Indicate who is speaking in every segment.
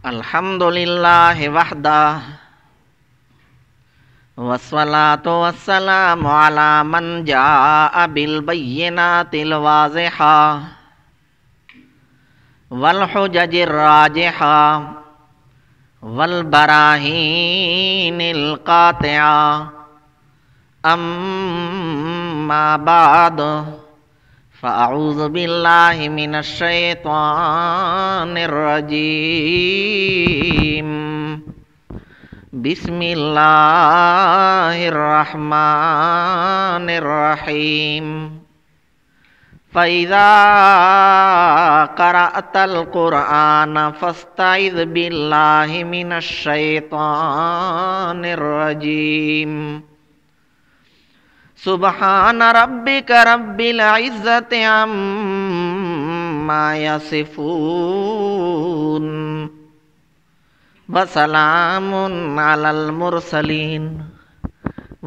Speaker 1: الحمدللہ وحدہ والصلاة والسلام علی من جاء بالبینات الواضحہ والحجج الراجحہ والبراہین القاطعہ اما بعد فاعوذ باللہ من الشیطان الرجیم بسم اللہ الرحمن الرحیم فَإِذَا قَرَأْتَ الْقُرْآنَ فَاسْتَعِذْ بِاللَّهِ مِنَ الشَّيْطَانِ الرَّجِيمِ سبحان ربک رب العزت عما یصفون وسلام علی المرسلین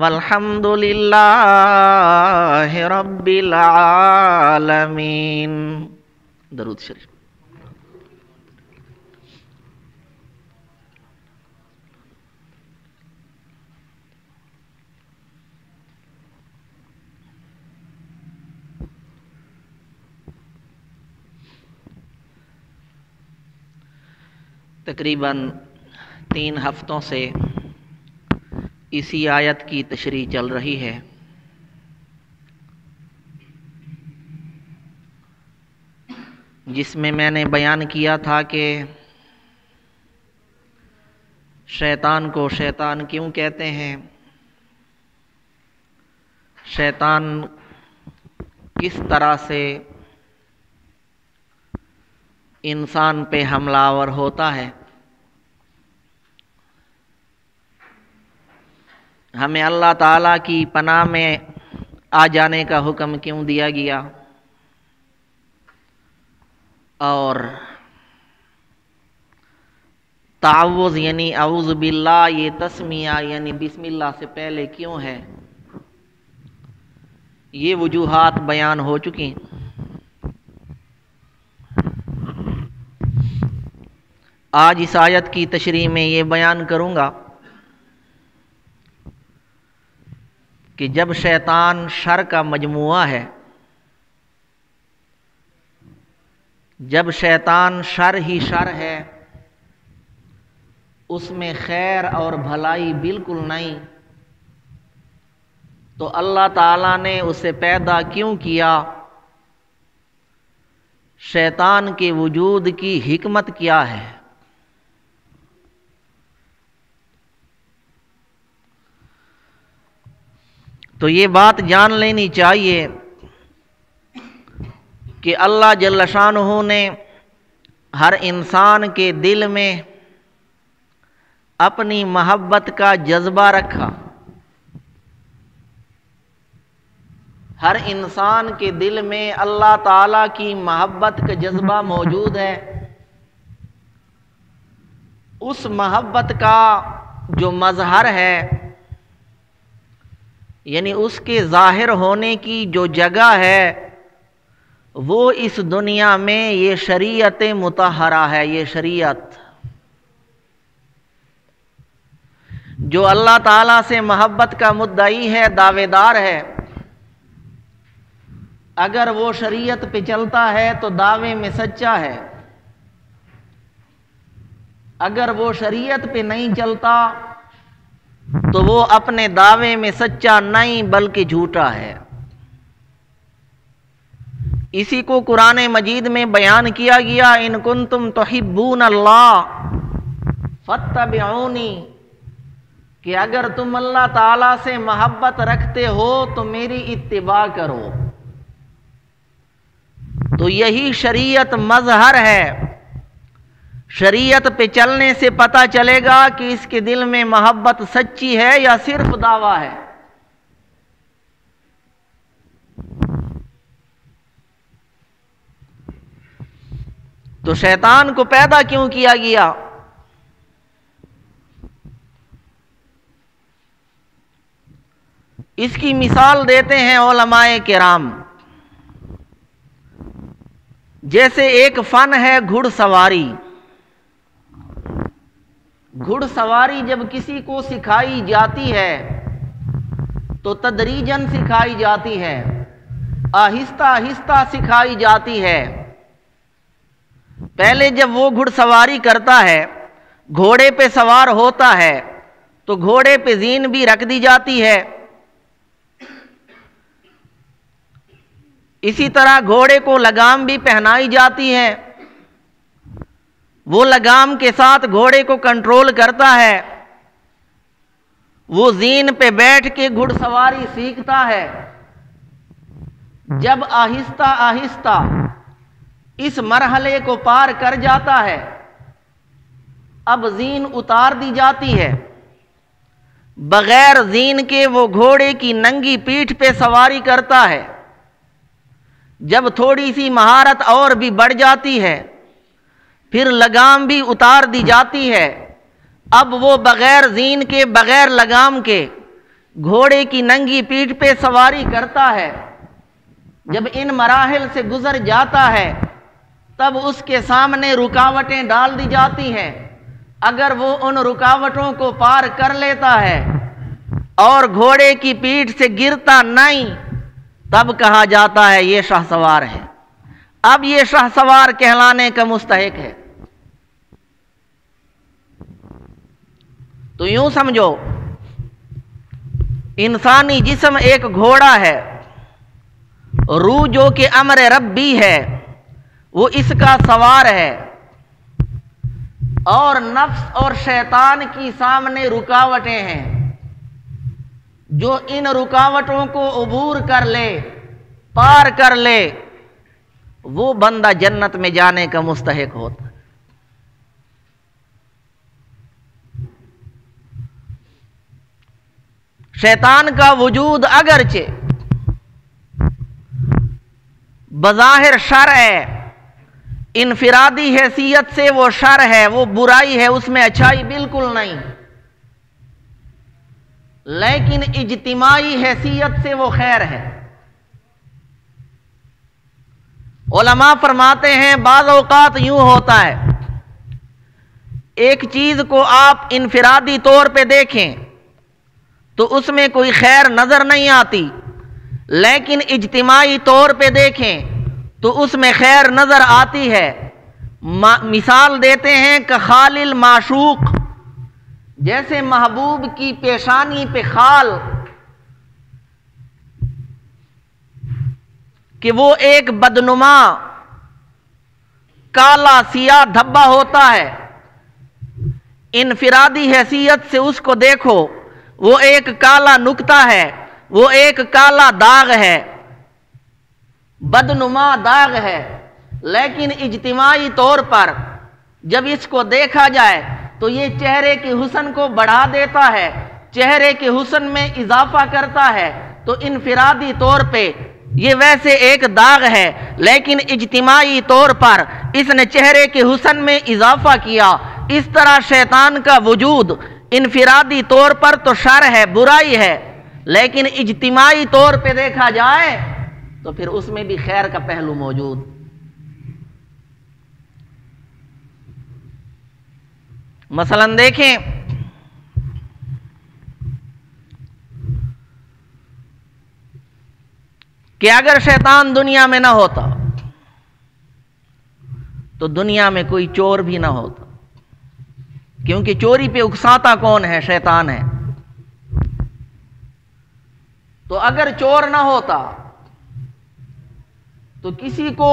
Speaker 1: والحمد للہ رب العالمین۔ درود شریف۔ تقریباً 3 ہفتوں سے اسی آیت کی تشریح چل رہی ہے۔ جس میں نے بیان کیا تھا کہ شیطان کو شیطان کیوں کہتے ہیں، شیطان کس طرح سے انسان پہ حملہ آور ہوتا ہے، ہمیں اللہ تعالیٰ کی پناہ میں آ جانے کا حکم کیوں دیا گیا، اور تعوذ یعنی اعوذ باللہ یہ تسمیہ یعنی بسم اللہ سے پہلے کیوں ہے، یہ وجوہات بیان ہو چکی۔ آج اس آیت کی تشریح میں یہ بیان کروں گا کہ جب شیطان شر کا مجموعہ ہے، جب شیطان شر ہی شر ہے، اس میں خیر اور بھلائی بالکل نہیں، تو اللہ تعالیٰ نے اسے پیدا کیوں کیا، شیطان کے وجود کی حکمت کیا ہے۔ تو یہ بات جان لینی چاہیے کہ اللہ جل شانہ نے ہر انسان کے دل میں اپنی محبت کا جذبہ رکھا، ہر انسان کے دل میں اللہ تعالیٰ کی محبت کا جذبہ موجود ہے۔ اس محبت کا جو مظہر ہے، یعنی اس کے ظاہر ہونے کی جو جگہ ہے، وہ اس دنیا میں یہ شریعت مطہرہ ہے۔ یہ شریعت جو اللہ تعالیٰ سے محبت کا مدعی ہے، دعوے دار ہے، اگر وہ شریعت پہ چلتا ہے تو دعوے میں سچا ہے، اگر وہ شریعت پہ نہیں چلتا تو وہ اپنے دعوے میں سچا نہیں بلکہ جھوٹا ہے۔ اسی کو قرآن مجید میں بیان کیا گیا، ان کنتم تحبون اللہ فاتبعونی، کہ اگر تم اللہ تعالیٰ سے محبت رکھتے ہو تو میری اتباع کرو۔ تو یہی شریعت مظہر ہے، شریعت پہ چلنے سے پتہ چلے گا کہ اس کے دل میں محبت سچی ہے یا صرف دعویٰ ہے۔ تو شیطان کو پیدا کیوں کیا گیا؟ اس کی مثال دیتے ہیں علماء کرام۔ جیسے ایک فن ہے گھڑ سواری. گھڑ سواری جب کسی کو سکھائی جاتی ہے تو تدریجاً سکھائی جاتی ہے، آہستہ آہستہ سکھائی جاتی ہے. پہلے جب وہ گھڑ سواری کرتا ہے، گھوڑے پہ سوار ہوتا ہے، تو گھوڑے پہ زین بھی رکھ دی جاتی ہے. اسی طرح گھوڑے کو لگام بھی پہنائی جاتی ہے. وہ لگام کے ساتھ گھوڑے کو کنٹرول کرتا ہے. وہ زین پہ بیٹھ کے گھڑ سواری سیکھتا ہے. جب آہستہ آہستہ اس مرحلے کو پار کر جاتا ہے، اب زین اتار دی جاتی ہے. بغیر زین کے وہ گھوڑے کی ننگی پیٹھ پہ سواری کرتا ہے. جب تھوڑی سی مہارت اور بھی بڑھ جاتی ہے، پھر لگام بھی اتار دی جاتی ہے. اب وہ بغیر زین کے، بغیر لگام کے گھوڑے کی ننگی پیٹھ پہ سواری کرتا ہے. جب ان مراحل سے گزر جاتا ہے، تب اس کے سامنے رکاوٹیں ڈال دی جاتی ہیں. اگر وہ ان رکاوٹوں کو پار کر لیتا ہے اور گھوڑے کی پیٹھ سے گرتا نہیں، تب کہا جاتا ہے یہ شاہ سوار ہے. اب یہ شاہ سوار کہلانے کا مستحق ہے. تو یوں سمجھو، انسانی جسم ایک گھوڑا ہے، روح جو کہ امر ربی ہے وہ اس کا سوار ہے، اور نفس اور شیطان کی سامنے رکاوٹیں ہیں. جو ان رکاوٹوں کو عبور کر لے، پار کر لے، وہ بندہ جنت میں جانے کا مستحق ہوتا ہے. شیطان کا وجود اگرچہ بظاہر شر ہے، انفرادی حیثیت سے وہ شر ہے، وہ برائی ہے، اس میں اچھائی بالکل نہیں، لیکن اجتماعی حیثیت سے وہ خیر ہے. علماء فرماتے ہیں بعض اوقات یوں ہوتا ہے، ایک چیز کو آپ انفرادی طور پہ دیکھیں تو اس میں کوئی خیر نظر نہیں آتی، لیکن اجتماعی طور پہ دیکھیں تو اس میں خیر نظر آتی ہے. مثال دیتے ہیں کہ خال المعشوق، جیسے محبوب کی پیشانی پہ خال، کہ وہ ایک بدنما کالا سیاہ دھبا ہوتا ہے. انفرادی حیثیت سے اس کو دیکھو، وہ ایک کالا نقطہ ہے، وہ ایک کالا داغ ہے، بدنما داغ ہے. لیکن اجتماعی طور پر جب اس کو دیکھا جائے تو یہ چہرے کے حسن کو بڑھا دیتا ہے، چہرے کے حسن میں اضافہ کرتا ہے. تو انفرادی طور پہ یہ ویسے ایک داغ ہے، لیکن اجتماعی طور پر اس نے چہرے کے حسن میں اضافہ کیا. اس طرح شیطان کا وجود انفرادی طور پر تو شر ہے، برائی ہے، لیکن اجتماعی طور پہ دیکھا جائے تو پھر اس میں بھی خیر کا پہلو موجود. مثلا دیکھیں، کہ اگر شیطان دنیا میں نہ ہوتا تو دنیا میں کوئی چور بھی نہ ہوتا، کیونکہ چوری پہ اکساتا کون ہے؟ شیطان ہے. تو اگر چور نہ ہوتا تو کسی کو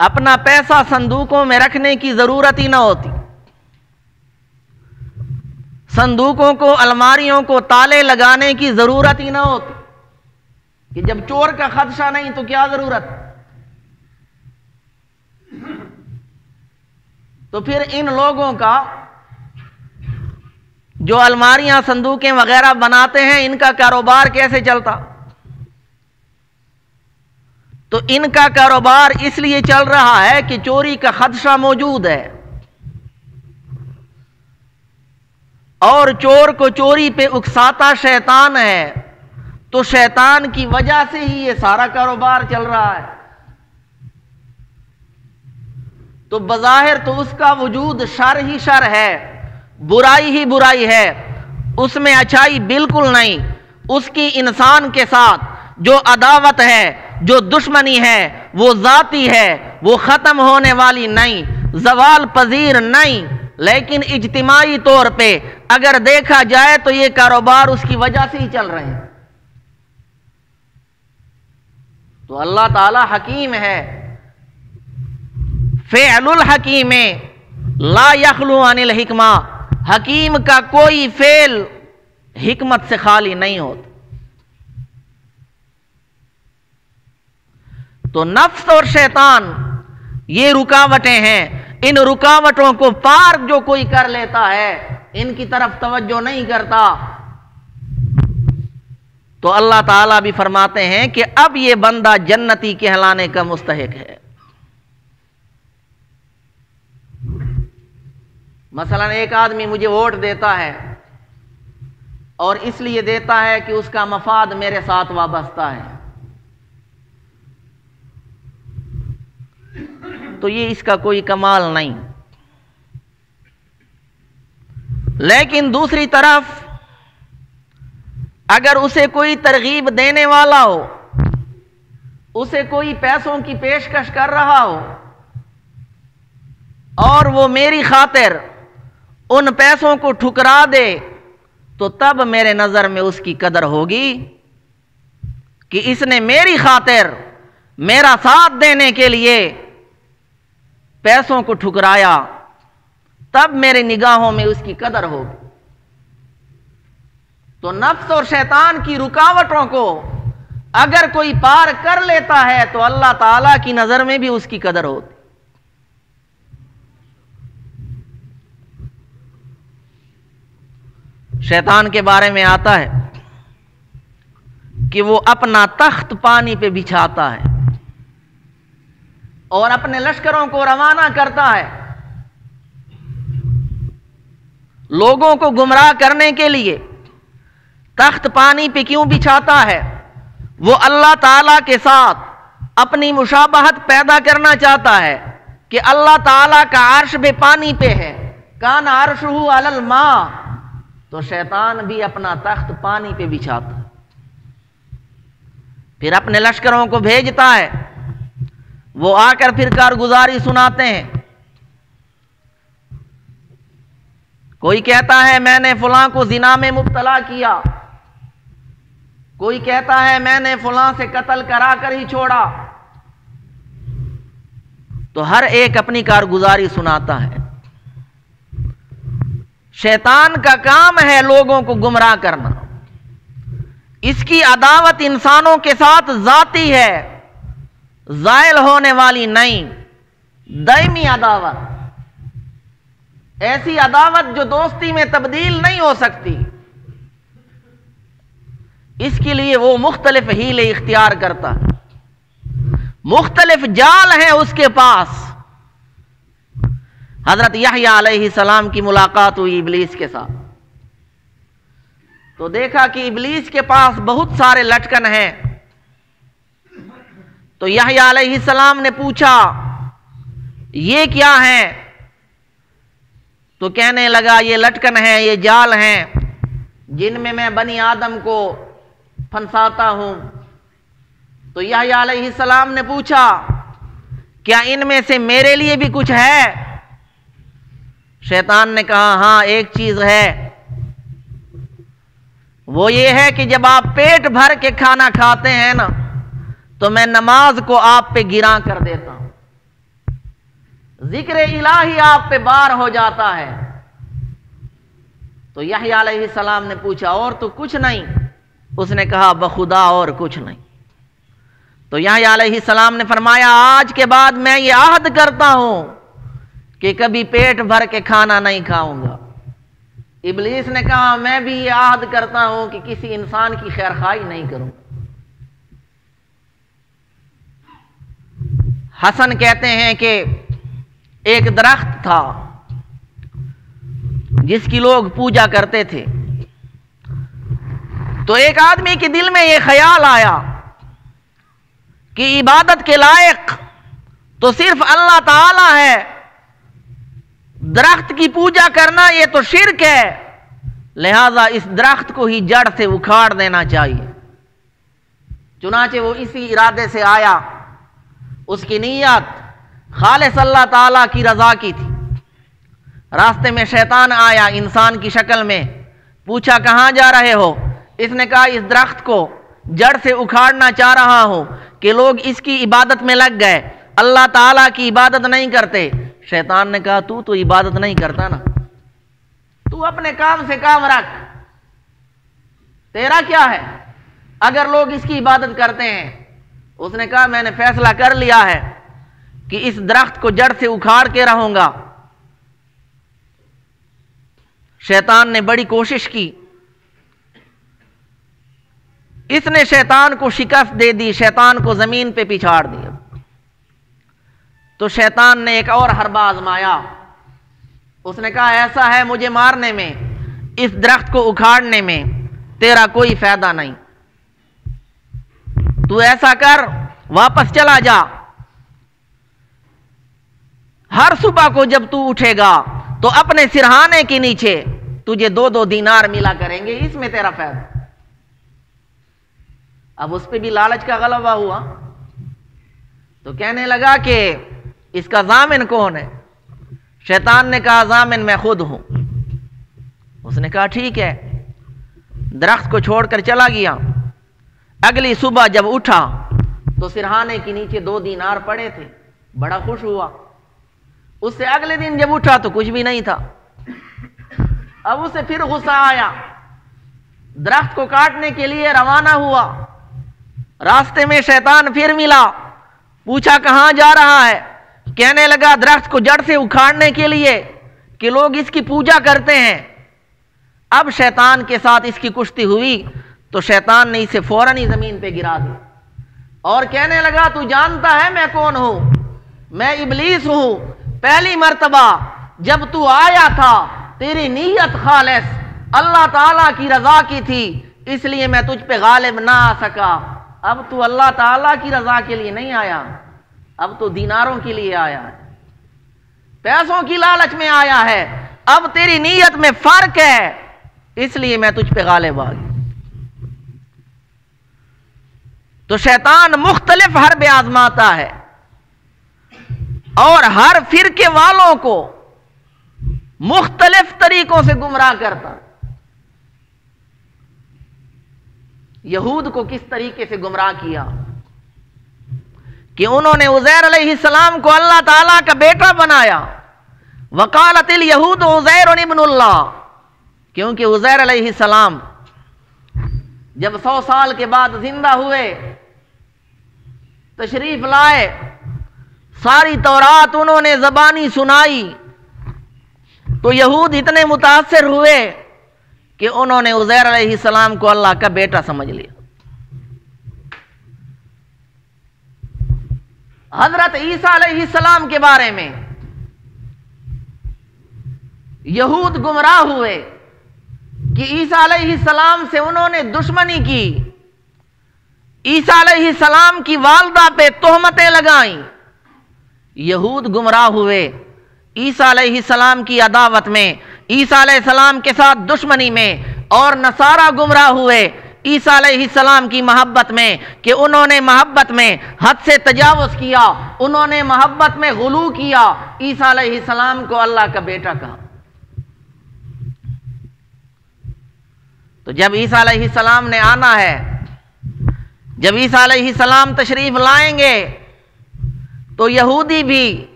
Speaker 1: اپنا پیسہ صندوقوں میں رکھنے کی ضرورت ہی نہ ہوتی، صندوقوں کو، الماریوں کو تالے لگانے کی ضرورت ہی نہ ہوتی، کہ جب چور کا خدشہ نہیں تو کیا ضرورت. تو پھر ان لوگوں کا جو الماریاں، صندوقیں وغیرہ بناتے ہیں، ان کا کاروبار کیسے چلتا؟ تو ان کا کاروبار اس لیے چل رہا ہے کہ چوری کا خدشہ موجود ہے، اور چور کو چوری پہ اکساتا شیطان ہے. تو شیطان کی وجہ سے ہی یہ سارا کاروبار چل رہا ہے. تو بظاہر تو اس کا وجود شر ہی شر ہے، برائی ہی برائی ہے، اس میں اچھائی بالکل نہیں۔ اس کی انسان کے ساتھ جو عداوت ہے، جو دشمنی ہے، وہ ذاتی ہے، وہ ختم ہونے والی نہیں، زوال پذیر نہیں، لیکن اجتماعی طور پہ اگر دیکھا جائے تو یہ کاروبار اس کی وجہ سے ہی چل رہے ہیں۔ تو اللہ تعالی حکیم ہے، فعل الحکیم لا یخلو عن الحکمہ، حکیم کا کوئی فعل حکمت سے خالی نہیں ہوتا۔ تو نفس اور شیطان یہ رکاوٹیں ہیں، ان رکاوٹوں کو پار جو کوئی کر لیتا ہے، ان کی طرف توجہ نہیں کرتا، تو اللہ تعالیٰ بھی فرماتے ہیں کہ اب یہ بندہ جنتی کہلانے کا مستحق ہے۔ مثلا ایک آدمی مجھے ووٹ دیتا ہے اور اس لیے دیتا ہے کہ اس کا مفاد میرے ساتھ وابستہ ہے، تو یہ اس کا کوئی کمال نہیں۔ لیکن دوسری طرف اگر اسے کوئی ترغیب دینے والا ہو، اسے کوئی پیسوں کی پیشکش کر رہا ہو اور وہ میری خاطر ان پیسوں کو ٹھکرا دے، تو تب میرے نظر میں اس کی قدر ہوگی کہ اس نے میری خاطر میرا ساتھ دینے کے لیے پیسوں کو ٹھکرایا، تب میرے نگاہوں میں اس کی قدر ہوگی۔ تو نفس اور شیطان کی رکاوٹوں کو اگر کوئی پار کر لیتا ہے تو اللہ تعالیٰ کی نظر میں بھی اس کی قدر ہوتی۔ شیطان کے بارے میں آتا ہے کہ وہ اپنا تخت پانی پہ بچھاتا ہے اور اپنے لشکروں کو روانہ کرتا ہے لوگوں کو گمراہ کرنے کے لیے۔ تخت پانی پہ کیوں بچھاتا ہے؟ وہ اللہ تعالیٰ کے ساتھ اپنی مشابہت پیدا کرنا چاہتا ہے کہ اللہ تعالیٰ کا عرش بے پانی پہ ہے، کان عرشہ علی الماء، تو شیطان بھی اپنا تخت پانی پہ بچھاتا ہے، پھر اپنے لشکروں کو بھیجتا ہے، وہ آ کر پھر کارگزاری سناتے ہیں۔ کوئی کہتا ہے میں نے فلاں کو زنا میں مبتلا کیا، کوئی کہتا ہے میں نے فلاں سے قتل کرا کر ہی چھوڑا، تو ہر ایک اپنی کارگزاری سناتا ہے۔ شیطان کا کام ہے لوگوں کو گمراہ کرنا، اس کی عداوت انسانوں کے ساتھ ذاتی ہے، زائل ہونے والی نہیں، دائمی عداوت، ایسی عداوت جو دوستی میں تبدیل نہیں ہو سکتی۔ اس کے لیے وہ مختلف ہیلے اختیار کرتا ہے، مختلف جال ہیں اس کے پاس۔ حضرت یحییٰ علیہ السلام کی ملاقات ہوئی ابلیس کے ساتھ، تو دیکھا کہ ابلیس کے پاس بہت سارے لٹکن ہیں، تو یحییٰ علیہ السلام نے پوچھا یہ کیا ہیں؟ تو کہنے لگا یہ لٹکن ہیں، یہ جال ہیں جن میں میں بنی آدم کو پھنساتا ہوں۔ تو یحییٰ علیہ السلام نے پوچھا کیا ان میں سے میرے لیے بھی کچھ ہے؟ شیطان نے کہا ہاں ایک چیز ہے، وہ یہ ہے کہ جب آپ پیٹ بھر کے کھانا کھاتے ہیں نا تو میں نماز کو آپ پہ گراں کر دیتا ہوں، ذکر الہی آپ پہ بار ہو جاتا ہے۔ تو یحییٰ علیہ السلام نے پوچھا اور تو کچھ نہیں؟ اس نے کہا بخدا اور کچھ نہیں۔ تو یحییٰ علیہ السلام نے فرمایا آج کے بعد میں یہ عہد کرتا ہوں کہ کبھی پیٹ بھر کے کھانا نہیں کھاؤں گا۔ ابلیس نے کہا میں بھی یہ عہد کرتا ہوں کہ کسی انسان کی خیرخواہی نہیں کروں گا۔ حسن کہتے ہیں کہ ایک درخت تھا جس کی لوگ پوجا کرتے تھے، تو ایک آدمی کے دل میں یہ خیال آیا کہ عبادت کے لائق تو صرف اللہ تعالی ہے، درخت کی پوجا کرنا یہ تو شرک ہے، لہذا اس درخت کو ہی جڑ سے اکھاڑ دینا چاہیے۔ چنانچہ وہ اسی ارادے سے آیا، اس کی نیت خالص اللہ تعالیٰ کی رضا کی تھی۔ راستے میں شیطان آیا انسان کی شکل میں، پوچھا کہاں جا رہے ہو؟ اس نے کہا اس درخت کو جڑ سے اکھاڑنا چاہ رہا ہوں کہ لوگ اس کی عبادت میں لگ گئے، اللہ تعالیٰ کی عبادت نہیں کرتے۔ شیطان نے کہا تو عبادت نہیں کرتا نا، تو اپنے کام سے کام رکھ، تیرا کیا ہے اگر لوگ اس کی عبادت کرتے ہیں؟ اس نے کہا میں نے فیصلہ کر لیا ہے کہ اس درخت کو جڑ سے اکھاڑ کے رہوں گا۔ شیطان نے بڑی کوشش کی، اس نے شیطان کو شکست دے دی، شیطان کو زمین پہ پچھاڑ دیا۔ تو شیطان نے ایک اور حربہ آزمایا، اس نے کہا ایسا ہے مجھے مارنے میں، اس درخت کو اکھاڑنے میں تیرا کوئی فائدہ نہیں، تو ایسا کر واپس چلا جا، ہر صبح کو جب تو اٹھے گا تو اپنے سرہانے کے نیچے تجھے 2 دینار ملا کریں گے، اس میں تیرا فائدہ۔ اب اس پہ بھی لالچ کا غلبہ ہوا تو کہنے لگا کہ اس کا ضامن کون ہے؟ شیطان نے کہا ضامن میں خود ہوں۔ اس نے کہا ٹھیک ہے، درخت کو چھوڑ کر چلا گیا۔ اگلی صبح جب اٹھا تو سرہانے کے نیچے 2 دینار پڑے تھے، بڑا خوش ہوا۔ اس سے اگلے دن جب اٹھا تو کچھ بھی نہیں تھا۔ اب اسے پھر غصہ آیا، درخت کو کاٹنے کے لیے روانہ ہوا۔ راستے میں شیطان پھر ملا، پوچھا کہاں جا رہا ہے؟ کہنے لگا درخت کو جڑ سے اکھاڑنے کے لیے کہ لوگ اس کی پوجا کرتے ہیں۔ اب شیطان کے ساتھ اس کی کشتی ہوئی تو شیطان نے اسے فوراً ہی زمین پہ گرا دیا اور کہنے لگا تو جانتا ہے میں کون ہوں؟ میں ابلیس ہوں۔ پہلی مرتبہ جب تو آیا تھا تیری نیت خالص اللہ تعالیٰ کی رضا کی تھی، اس لیے میں تجھ پہ غالب نہ آ سکا۔ اب تو اللہ تعالیٰ کی رضا کے لیے نہیں آیا، اب تو دیناروں کے لیے آیا ہے، پیسوں کی لالچ میں آیا ہے، اب تیری نیت میں فرق ہے، اس لیے میں تجھ پہ غالب آ گیا۔ تو شیطان مختلف حربیں آزماتا ہے اور ہر فرقے والوں کو مختلف طریقوں سے گمراہ کرتا ہے۔ یہود کو کس طریقے سے گمراہ کیا کہ انہوں نے عزیر علیہ السلام کو اللہ تعالیٰ کا بیٹا بنایا۔ وقالت الیہود عزیر ابن اللہ، کیونکہ عزیر علیہ السلام جب 100 سال کے بعد زندہ ہوئے، تشریف لائے، ساری تورات انہوں نے زبانی سنائی تو یہود اتنے متاثر ہوئے کہ انہوں نے عزیر علیہ السلام کو اللہ کا بیٹا سمجھ لیا۔ حضرت عیسیٰ علیہ السلام کے بارے میں یہود گمراہ ہوئے کہ عیسیٰ علیہ السلام سے انہوں نے دشمنی کی، عیسیٰ علیہ السلام کی والدہ پہ تہمتیں لگائیں۔ یہود گمراہ ہوئے عیسیٰ علیہ السلام کی عداوت میں، عیسیٰ علیہ السلام کے ساتھ دشمنی میں، اور نصارہ گمراہ ہوئے عیسیٰ علیہ السلام کی محبت میں کہ انہوں نے محبت میں حد سے تجاوز کیا، انہوں نے محبت میں غلو کیا، عیسیٰ علیہ السلام کو اللہ کا بیٹا کہا۔ تو جب عیسیٰ علیہ السلام نے آنا ہے، جب عیسیٰ علیہ السلام تشریف لائیں گے تو یہودی بھی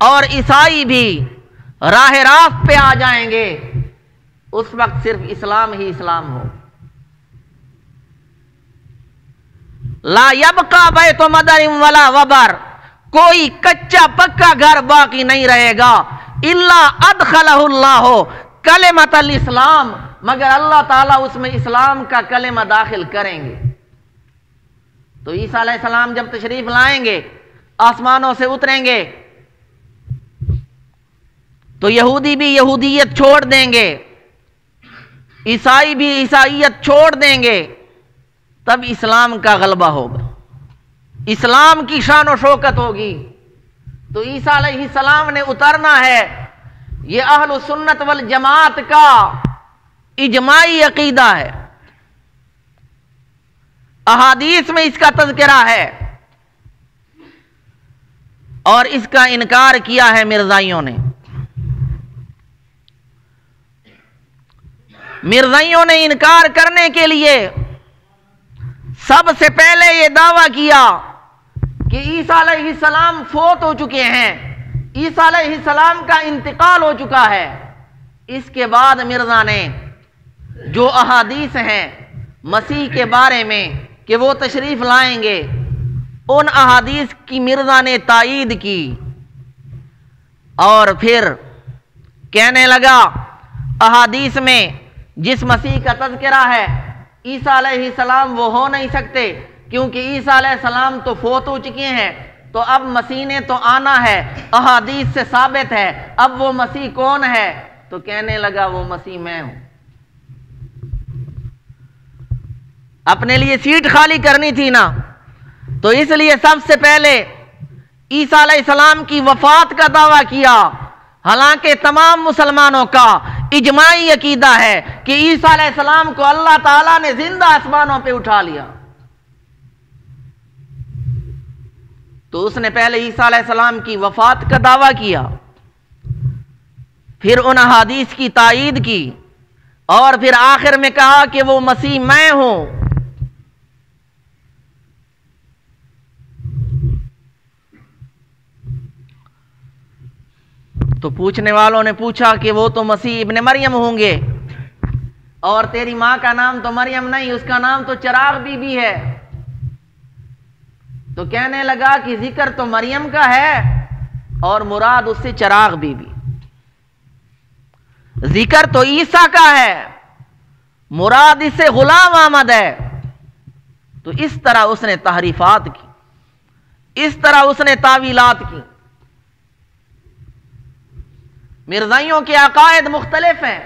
Speaker 1: اور عیسائی بھی راہ راست پہ آ جائیں گے، اس وقت صرف اسلام ہی اسلام ہو۔ لا یبقى بیت مدر ولا وبر، کوئی کچا پکا گھر باقی نہیں رہے گا، الا ادخلہ اللہ کلمۃ الاسلام، مگر اللہ تعالیٰ اس میں اسلام کا کلمہ داخل کریں گے۔ تو عیسیٰ علیہ السلام جب تشریف لائیں گے، آسمانوں سے اتریں گے، تو یہودی بھی یہودیت چھوڑ دیں گے، عیسائی بھی عیسائیت چھوڑ دیں گے، تب اسلام کا غلبہ ہوگا، اسلام کی شان و شوکت ہوگی۔ تو عیسیٰ علیہ السلام نے اترنا ہے، یہ اہل سنت والجماعت کا اجماعی عقیدہ ہے، احادیث میں اس کا تذکرہ ہے، اور اس کا انکار کیا ہے مرزائیوں نے۔ مرزائیوں نے انکار کرنے کے لیے سب سے پہلے یہ دعویٰ کیا کہ عیسیٰ علیہ السلام فوت ہو چکے ہیں، عیسیٰ علیہ السلام کا انتقال ہو چکا ہے۔ اس کے بعد مرزا نے جو احادیث ہیں مسیح کے بارے میں کہ وہ تشریف لائیں گے، ان احادیث کی مرزا نے تائید کی، اور پھر کہنے لگا احادیث میں جس مسیح کا تذکرہ ہے عیسیٰ علیہ السلام وہ ہو نہیں سکتے، کیونکہ عیسیٰ علیہ السلام تو فوت ہو چکے ہیں، تو اب مسیح نے تو آنا ہے، احادیث سے ثابت ہے، اب وہ مسیح کون ہے؟ تو کہنے لگا وہ مسیح میں ہوں۔ اپنے لیے سیٹ خالی کرنی تھی نا، تو اس لیے سب سے پہلے عیسیٰ علیہ السلام کی وفات کا دعویٰ کیا، حالانکہ تمام مسلمانوں کا اجماعی عقیدہ ہے کہ عیسیٰ علیہ السلام کو اللہ تعالیٰ نے زندہ آسمانوں پہ اٹھا لیا۔ تو اس نے پہلے عیسیٰ علیہ السلام کی وفات کا دعویٰ کیا، پھر ان احادیث کی تائید کی، اور پھر آخر میں کہا کہ وہ مسیح میں ہوں۔ تو پوچھنے والوں نے پوچھا کہ وہ تو مسیح ابن مریم ہوں گے، اور تیری ماں کا نام تو مریم نہیں، اس کا نام تو چراغ بی بی ہے۔ تو کہنے لگا کہ ذکر تو مریم کا ہے اور مراد اس سے چراغ بی بی، ذکر تو عیسیٰ کا ہے، مراد اس سے غلام احمد ہے۔ تو اس طرح اس نے تحریفات کی، اس طرح اس نے تاویلات کی۔ مرزائیوں کے عقائد مختلف ہیں،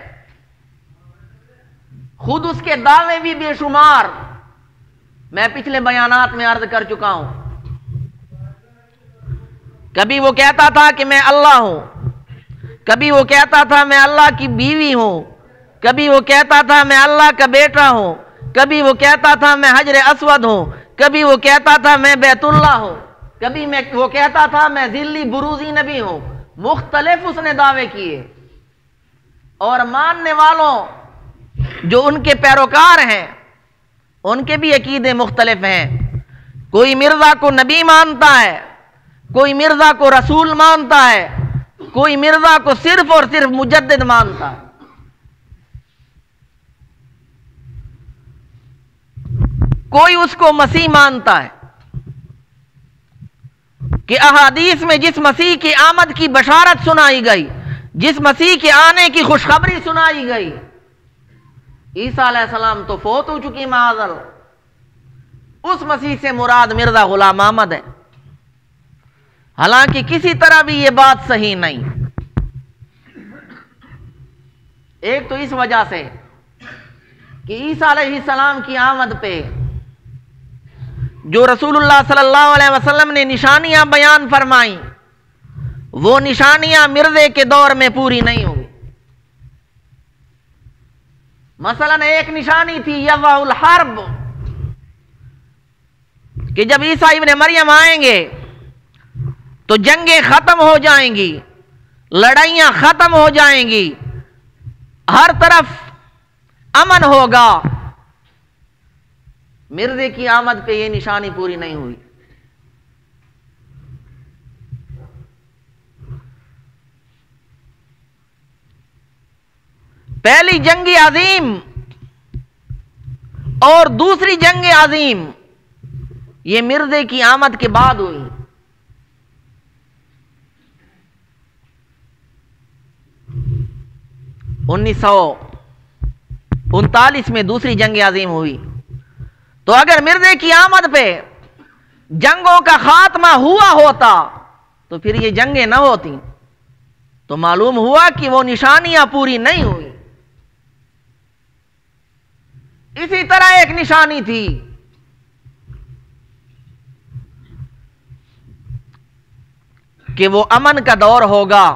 Speaker 1: خود اس کے دعوے بھی بے شمار، میں پچھلے بیانات میں عرض کر چکا ہوں۔ کبھی وہ کہتا تھا کہ میں اللہ ہوں، کبھی وہ کہتا تھا میں اللہ کی بیوی ہوں، کبھی وہ کہتا تھا میں اللہ کا بیٹا ہوں، کبھی وہ کہتا تھا میں حجر اسود ہوں، کبھی وہ کہتا تھا میں بیت اللہ ہوں، کبھی وہ کہتا تھا میں ذلی بروزی نبی ہوں۔ مختلف اس نے دعوے کیے، اور ماننے والوں جو ان کے پیروکار ہیں ان کے بھی عقیدے مختلف ہیں۔ کوئی مرزا کو نبی مانتا ہے، کوئی مرزا کو رسول مانتا ہے، کوئی مرزا کو صرف اور صرف مجدد مانتا ہے۔ کوئی اس کو مسیح مانتا ہے کہ احادیث میں جس مسیح کی آمد کی بشارت سنائی گئی، جس مسیح کے آنے کی خوشخبری سنائی گئی، عیسیٰ علیہ السلام تو فوت ہو چکی معاذ اللہ، اس مسیح سے مراد مرزا غلام احمد ہے۔ حالانکہ کسی طرح بھی یہ بات صحیح نہیں۔ ایک تو اس وجہ سے کہ عیسیٰ علیہ السلام کی آمد پہ جو رسول اللہ صلی اللہ علیہ وسلم نے نشانیاں بیان فرمائیں، وہ نشانیاں مرزے کے دور میں پوری نہیں ہوئی۔ مثلا ایک نشانی تھی یوم الحرب، کہ جب عیسیٰ ابن مریم آئیں گے تو جنگیں ختم ہو جائیں گی، لڑائیاں ختم ہو جائیں گی، ہر طرف امن ہوگا۔ مرزے کی آمد پہ یہ نشانی پوری نہیں ہوئی۔ پہلی جنگ عظیم اور دوسری جنگ عظیم یہ مرزے کی آمد کے بعد ہوئی۔ 1939 میں دوسری جنگ عظیم ہوئی۔ تو اگر مرزے کی آمد پہ جنگوں کا خاتمہ ہوا ہوتا تو پھر یہ جنگیں نہ ہوتی۔ تو معلوم ہوا کہ وہ نشانیاں پوری نہیں ہوئی۔ اسی طرح ایک نشانی تھی کہ وہ امن کا دور ہوگا،